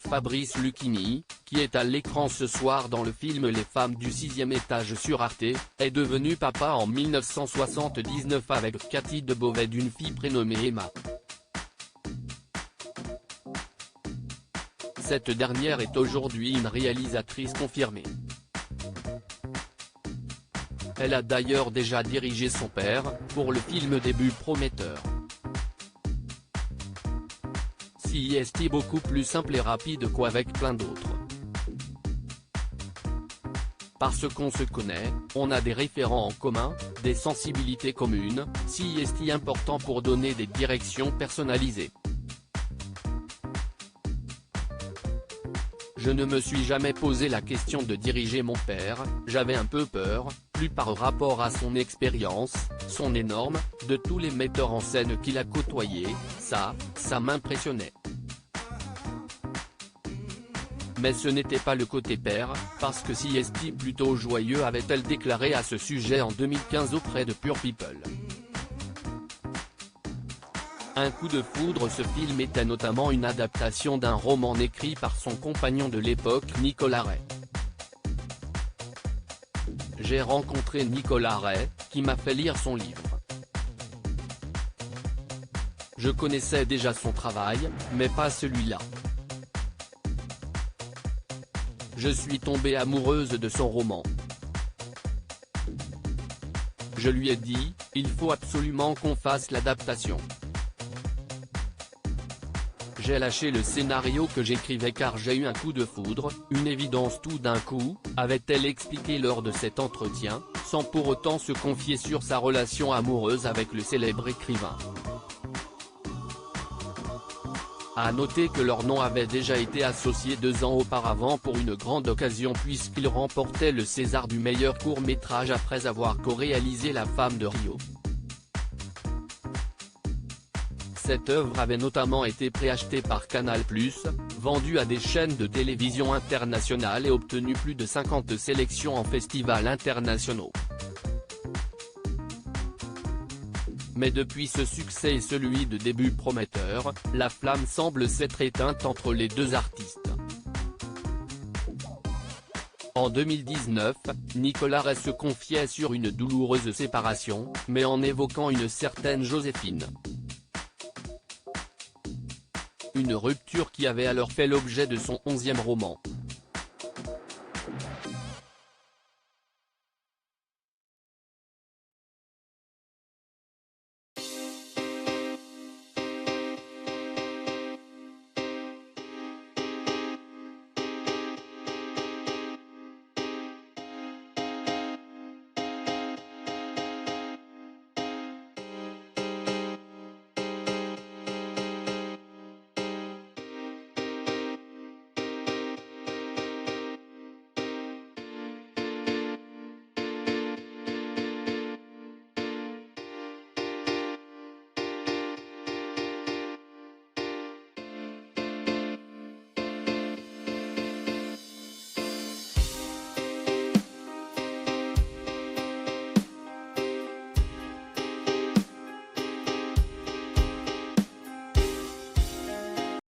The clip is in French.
Fabrice Lucchini, qui est à l'écran ce soir dans le film Les femmes du 6e étage sur Arte, est devenu papa en 1979 avec Cathy Debovec d'une fille prénommée Emma. Cette dernière est aujourd'hui une réalisatrice confirmée. Elle a d'ailleurs déjà dirigé son père, pour le film Début prometteur. C'est beaucoup plus simple et rapide qu'avec plein d'autres. Parce qu'on se connaît, on a des référents en commun, des sensibilités communes, c'est important pour donner des directions personnalisées. Je ne me suis jamais posé la question de diriger mon père, j'avais un peu peur, plus par rapport à son expérience, son énorme, de tous les metteurs en scène qu'il a côtoyés, ça m'impressionnait. Mais ce n'était pas le côté père, parce que c'est plutôt joyeux, avait-elle déclaré à ce sujet en 2015 auprès de Pure People. Un coup de foudre. Ce film était notamment une adaptation d'un roman écrit par son compagnon de l'époque Nicolas Ray. J'ai rencontré Nicolas Ray, qui m'a fait lire son livre. Je connaissais déjà son travail, mais pas celui-là. Je suis tombée amoureuse de son roman. Je lui ai dit, il faut absolument qu'on fasse l'adaptation. J'ai lâché le scénario que j'écrivais car j'ai eu un coup de foudre, une évidence tout d'un coup, avait-elle expliqué lors de cet entretien, sans pour autant se confier sur sa relation amoureuse avec le célèbre écrivain. À noter que leur nom avait déjà été associé 2 ans auparavant pour une grande occasion puisqu'ils remportaient le César du meilleur court-métrage après avoir co-réalisé La femme de Rio. Cette œuvre avait notamment été préachetée par Canal+, vendue à des chaînes de télévision internationales et obtenu plus de 50 sélections en festivals internationaux. Mais depuis ce succès et celui de Début prometteur, la flamme semble s'être éteinte entre les deux artistes. En 2019, Nicolas Ray se confiait sur une douloureuse séparation, mais en évoquant une certaine Joséphine. Une rupture qui avait alors fait l'objet de son 11e roman.